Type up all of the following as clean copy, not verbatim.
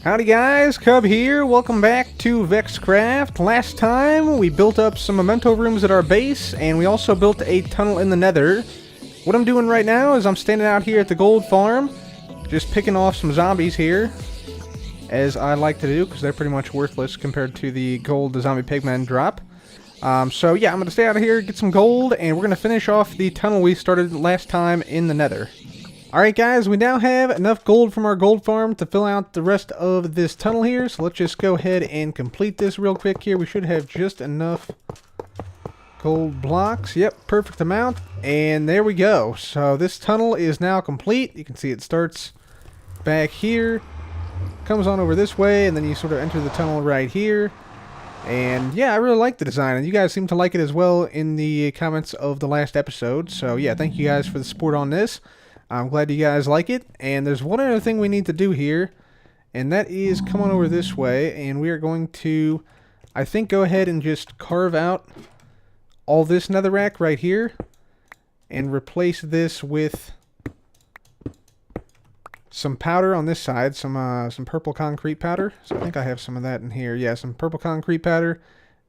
Howdy guys, Cub here. Welcome back to Hermitcraft. Last time we built up some memento rooms at our base, and we also built a tunnel in the nether. What I'm doing right now is I'm standing out here at the gold farm, just picking off some zombies here, as I like to do, because they're pretty much worthless compared to the gold the zombie pigmen drop. So yeah, I'm going to stay out of here, get some gold, and we're going to finish off the tunnel we started last time in the nether. Alright guys, we now have enough gold from our gold farm to fill out the rest of this tunnel here, so let's just go ahead and complete this real quick here. We should have just enough gold blocks. Yep, perfect amount. And there we go. So this tunnel is now complete. You can see it starts back here, comes on over this way, and then you sort of enter the tunnel right here. And yeah, I really like the design, and you guys seem to like it as well in the comments of the last episode. So yeah, thank you guys for the support on this. I'm glad you guys like it, and there's one other thing we need to do here, and that is come on over this way, and we are going to, I think, go ahead and just carve out all this netherrack right here, and replace this with some powder on this side, some purple concrete powder. So I think I have some of that in here. Yeah, some purple concrete powder,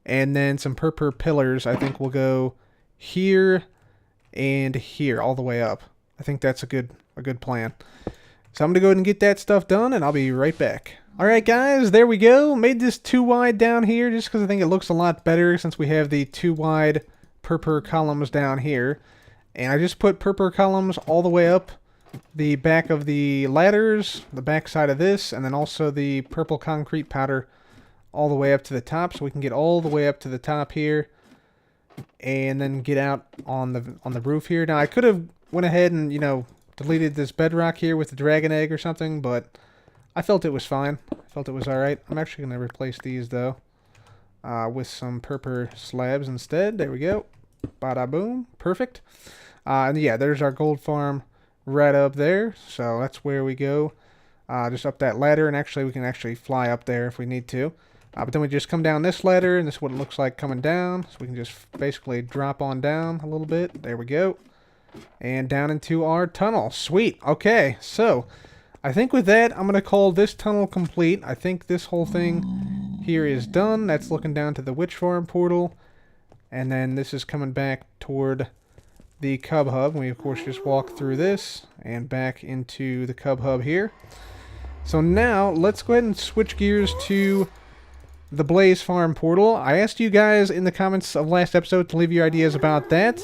and then some purple pillars. I think will go here and here, all the way up. I think that's a good plan. So I'm going to go ahead and get that stuff done, and I'll be right back. Alright guys, there we go. Made this too wide down here just because I think it looks a lot better since we have the too wide purple columns down here. And I just put purple columns all the way up the back of the ladders, the back side of this, and then also the purple concrete powder all the way up to the top, so we can get all the way up to the top here and then get out on the roof here. Now I could have went ahead and, you know, deleted this bedrock here with the dragon egg or something, but I felt it was fine. I felt it was alright. I'm actually going to replace these, though, with some purple slabs instead. There we go. Bada boom. Perfect. And yeah, there's our gold farm right up there. So that's where we go. Just up that ladder, and actually we can actually fly up there if we need to. But then we just come down this ladder, and this is what it looks like coming down. So we can just basically drop on down a little bit. There we go. And down into our tunnel. Sweet. Okay, so I think with that, I'm going to call this tunnel complete. I think this whole thing here is done. That's looking down to the witch farm portal. And then this is coming back toward the cub hub. We, of course, just walk through this and back into the cub hub here. So now, let's go ahead and switch gears to the Blaze Farm portal. I asked you guys in the comments of last episode to leave your ideas about that.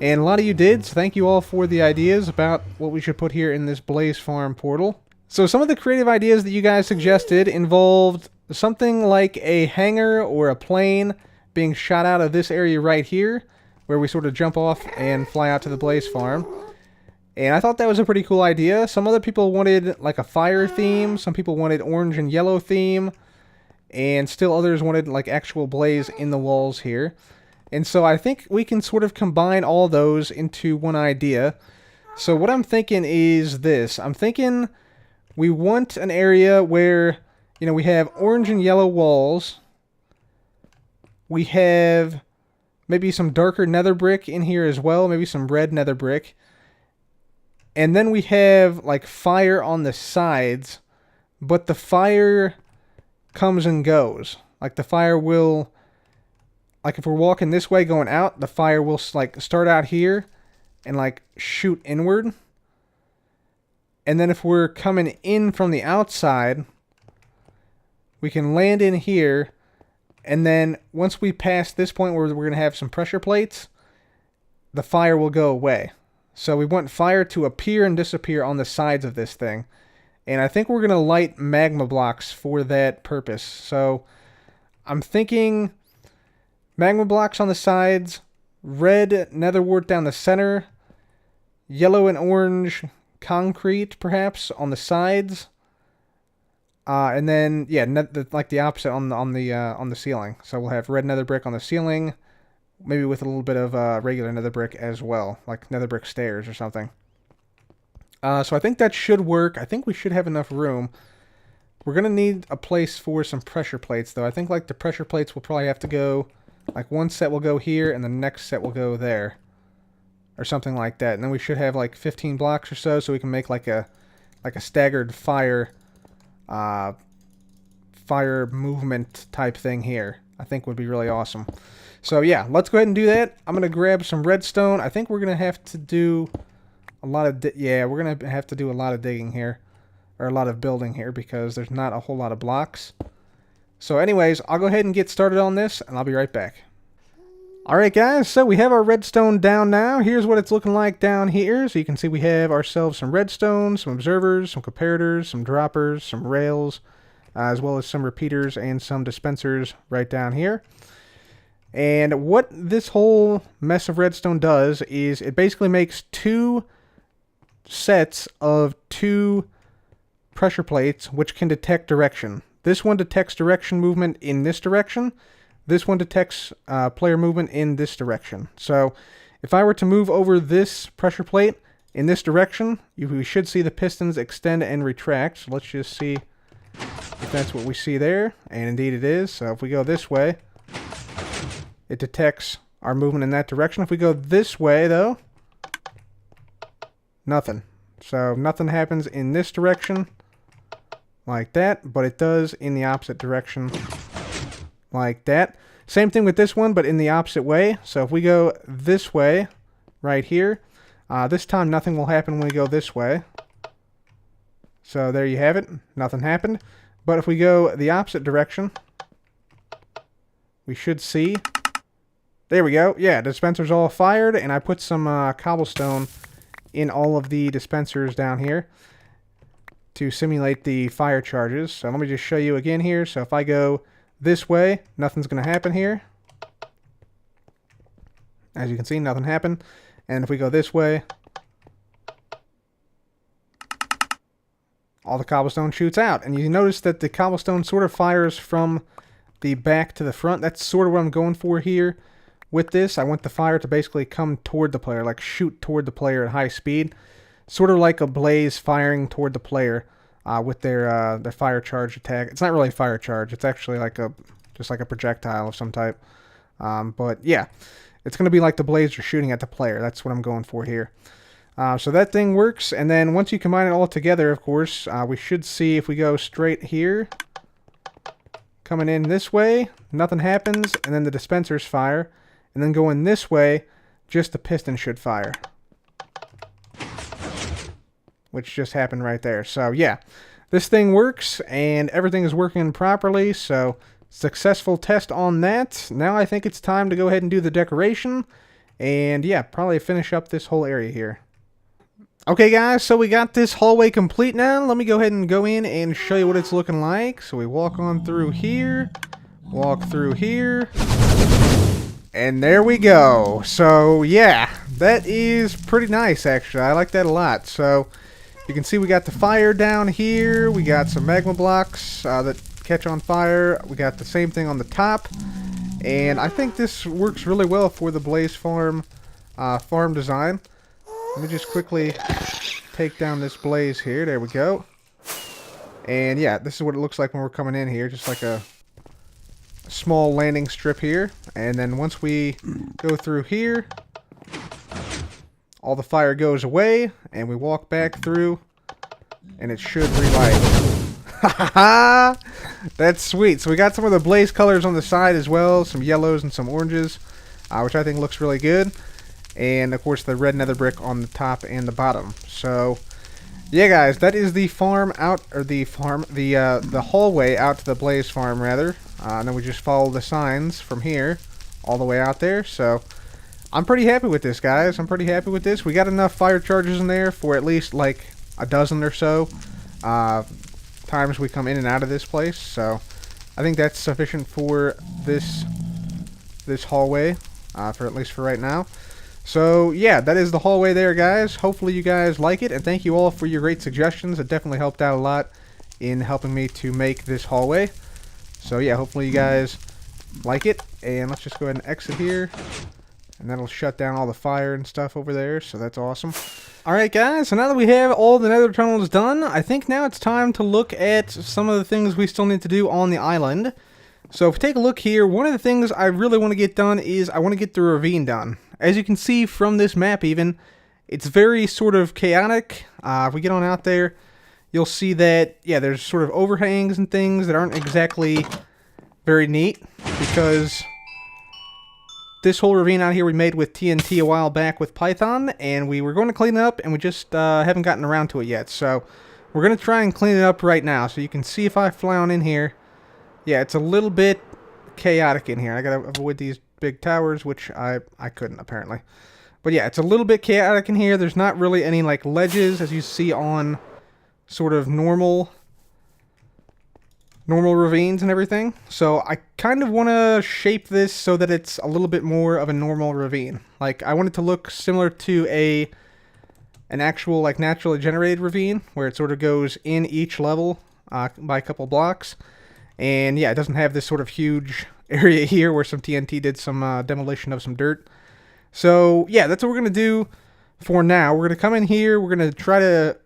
And a lot of you did, so thank you all for the ideas about what we should put here in this Blaze Farm portal. So some of the creative ideas that you guys suggested involved something like a hangar or a plane being shot out of this area right here, where we sort of jump off and fly out to the Blaze Farm. And I thought that was a pretty cool idea. Some other people wanted like a fire theme, some people wanted orange and yellow theme, and still others wanted like actual blaze in the walls here. And so I think we can sort of combine all those into one idea. So what I'm thinking is this. I'm thinking we want an area where, you know, we have orange and yellow walls. We have maybe some darker nether brick in here as well. Maybe some red nether brick. And then we have like fire on the sides. But the fire comes and goes. Like the fire will... Like, if we're walking this way going out, the fire will, like, start out here and, like, shoot inward. And then if we're coming in from the outside, we can land in here. And then once we pass this point where we're going to have some pressure plates, the fire will go away. So we want fire to appear and disappear on the sides of this thing. And I think we're going to light magma blocks for that purpose. So I'm thinking... magma blocks on the sides, red nether wart down the center, yellow and orange concrete, perhaps, on the sides, and then, yeah, like the opposite on the ceiling. So we'll have red nether brick on the ceiling, maybe with a little bit of regular nether brick as well, like nether brick stairs or something. So I think that should work. I think we should have enough room. We're going to need a place for some pressure plates, though. I think, like, the pressure plates will probably have to go... Like, one set will go here, and the next set will go there. Or something like that. And then we should have, like, 15 blocks or so we can make, like a staggered fire fire movement type thing here. I think would be really awesome. So yeah, let's go ahead and do that. I'm going to grab some redstone. I think we're going to have to do a lot of... we're going to have to do a lot of digging here. Or a lot of building here because there's not a whole lot of blocks. So anyways, I'll go ahead and get started on this, and I'll be right back. Alright guys, so we have our redstone down now. Here's what it's looking like down here. So you can see we have ourselves some redstone, some observers, some comparators, some droppers, some rails, as well as some repeaters and some dispensers right down here. And what this whole mess of redstone does is it basically makes two sets of two pressure plates which can detect direction. This one detects direction movement in this direction. This one detects player movement in this direction. So if I were to move over this pressure plate in this direction, we should see the pistons extend and retract. So let's just see if that's what we see there. And indeed it is. So if we go this way, it detects our movement in that direction. If we go this way though, nothing. So nothing happens in this direction like that, but it does in the opposite direction like that. Same thing with this one, but in the opposite way. So if we go this way right here, this time nothing will happen when we go this way. So there you have it. Nothing happened. But if we go the opposite direction, we should see... There we go. Yeah, the dispenser's all fired, and I put some cobblestone in all of the dispensers down here to simulate the fire charges. So let me just show you again here. So if I go this way, nothing's going to happen here. As you can see, nothing happened. And if we go this way, all the cobblestone shoots out. And you notice that the cobblestone sort of fires from the back to the front. That's sort of what I'm going for here with this. I want the fire to basically come toward the player, like shoot toward the player at high speed. Sort of like a blaze firing toward the player with their fire charge attack. It's not really a fire charge. It's actually like just like a projectile of some type. But yeah, it's going to be like the blaze are shooting at the player. That's what I'm going for here. So that thing works. And then once you combine it all together, of course, we should see if we go straight here, coming in this way, nothing happens, and then the dispensers fire. And then going this way, just the piston should fire. Which just happened right there. So yeah, this thing works and everything is working properly. So successful test on that. Now I think it's time to go ahead and do the decoration. And yeah, probably finish up this whole area here. Okay guys, so we got this hallway complete now. Let me go ahead and go in and show you what it's looking like. So we walk on through here. Walk through here. And there we go. So yeah, that is pretty nice actually. I like that a lot. So you can see we got the fire down here. We got some magma blocks that catch on fire. We got the same thing on the top. And I think this works really well for the Blaze Farm farm design. Let me just quickly take down this blaze here. There we go. And yeah, this is what it looks like when we're coming in here. Just like a small landing strip here. And then once we go through here, all the fire goes away, and we walk back through, and it should relight. Ha! That's sweet. So we got some of the blaze colors on the side as well, some yellows and some oranges, which I think looks really good. And of course the red nether brick on the top and the bottom. So yeah guys, that is the farm out, or the hallway out to the blaze farm rather. And then we just follow the signs from here all the way out there. So I'm pretty happy with this, guys. I'm pretty happy with this. We got enough fire charges in there for at least like a dozen or so times we come in and out of this place. So I think that's sufficient for this hallway, for at least for right now. So yeah, that is the hallway there, guys. Hopefully you guys like it, and thank you all for your great suggestions. It definitely helped out a lot in helping me to make this hallway. So yeah, hopefully you guys like it. And let's just go ahead and exit here. And that'll shut down all the fire and stuff over there, so that's awesome. Alright guys, so now that we have all the nether tunnels done, I think now it's time to look at some of the things we still need to do on the island. So if we take a look here, one of the things I really want to get done is I want to get the ravine done. As you can see from this map even, it's very sort of chaotic. If we get on out there, you'll see that, yeah, there's sort of overhangs and things that aren't exactly very neat, because this whole ravine out here we made with TNT a while back with Python, and we were going to clean it up, and we just haven't gotten around to it yet. So we're going to try and clean it up right now. So you can see if I fly on in here. Yeah, it's a little bit chaotic in here. I got to avoid these big towers, which I couldn't apparently. But yeah, it's a little bit chaotic in here. There's not really any like ledges as you see on sort of normal ravines and everything. So I kind of want to shape this so that it's a little bit more of a normal ravine. Like I want it to look similar to an actual like naturally generated ravine, where it sort of goes in each level by a couple blocks. And yeah, it doesn't have this sort of huge area here where some TNT did some demolition of some dirt. So yeah, that's what we're going to do for now. We're going to come in here, we're going to try to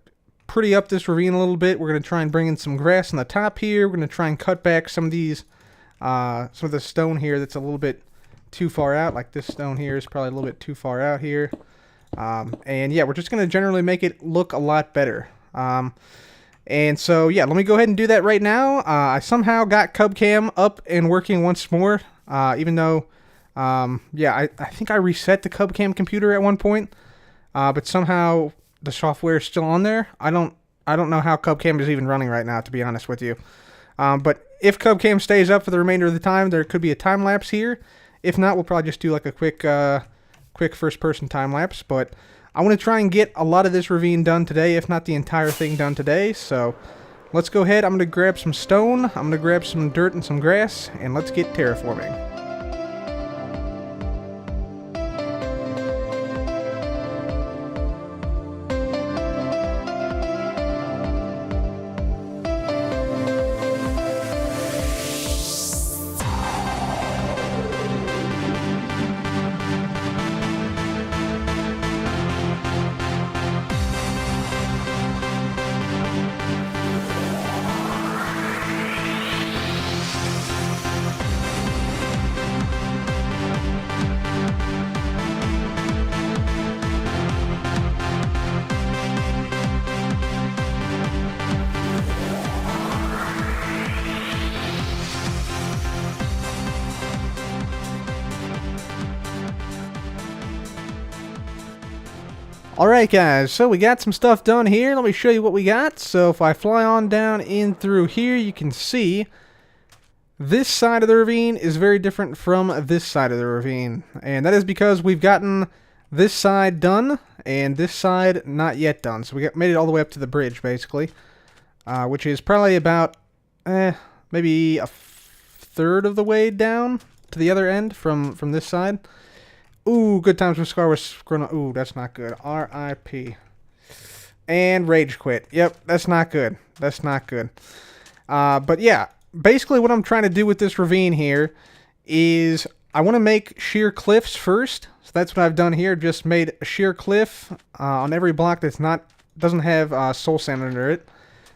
pretty up this ravine a little bit. We're going to try and bring in some grass on the top here. We're going to try and cut back some of these, some of the stone here that's a little bit too far out. Like this stone here is probably a little bit too far out here. And yeah, we're just going to generally make it look a lot better. And so yeah, let me go ahead and do that right now. I somehow got Cubcam up and working once more, even though, yeah, I think I reset the Cubcam computer at one point, but somehow the software is still on there. I don't know how Cubcam is even running right now, to be honest with you. But if Cubcam stays up for the remainder of the time, there could be a time lapse here. If not, we'll probably just do like a quick first-person time lapse. But I want to try and get a lot of this ravine done today, if not the entire thing done today. So let's go ahead. I'm going to grab some stone. I'm going to grab some dirt and some grass, and let's get terraforming. Alright guys, so we got some stuff done here. Let me show you what we got. So if I fly on down in through here, you can see this side of the ravine is very different from this side of the ravine. And that is because we've gotten this side done and this side not yet done. So we made it all the way up to the bridge basically, which is probably about maybe a third of the way down to the other end from this side. Ooh, good times with Scar was scrolling. Ooh, that's not good. R.I.P. And rage quit. Yep, that's not good. That's not good. But yeah, basically what I'm trying to do with this ravine here is I want to make sheer cliffs first. So that's what I've done here. Just made a sheer cliff on every block that's doesn't have soul sand under it.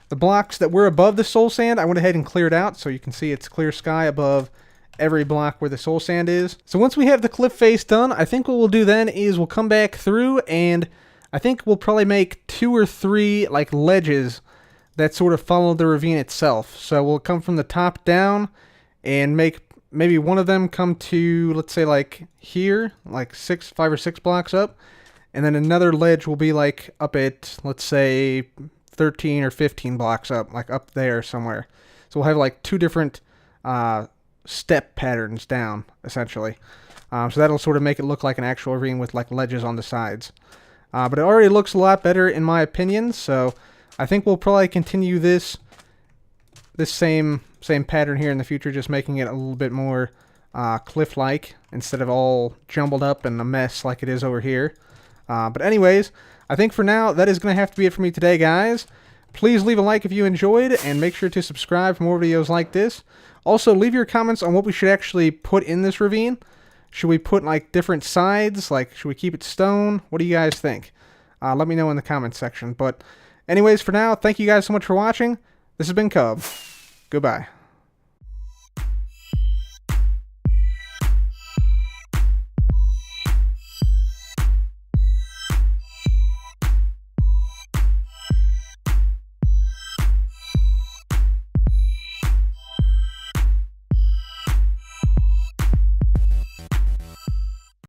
The blocks that were above the soul sand, I went ahead and cleared out, so you can see it's clear sky above every block where the soul sand is. So once we have the cliff face done, I think what we'll do then is we'll come back through, and I think we'll probably make 2 or 3 like ledges that sort of follow the ravine itself. So we'll come from the top down and make maybe one of them come to, let's say like here, like 5 or 6 blocks up, and then another ledge will be like up at, let's say 13 or 15 blocks up, like up there somewhere. So we'll have like 2 different step patterns down, essentially. So that'll sort of make it look like an actual ravine with like ledges on the sides. But it already looks a lot better in my opinion, so I think we'll probably continue this same pattern here in the future, just making it a little bit more cliff-like instead of all jumbled up and a mess like it is over here. But anyways, I think for now that is going to have to be it for me today, guys. Please leave a like if you enjoyed, and make sure to subscribe for more videos like this. Also, leave your comments on what we should actually put in this ravine. Should we put like different sides? Like, should we keep it stone? What do you guys think? Let me know in the comments section. But anyways, for now, thank you guys so much for watching. This has been Cub. Goodbye.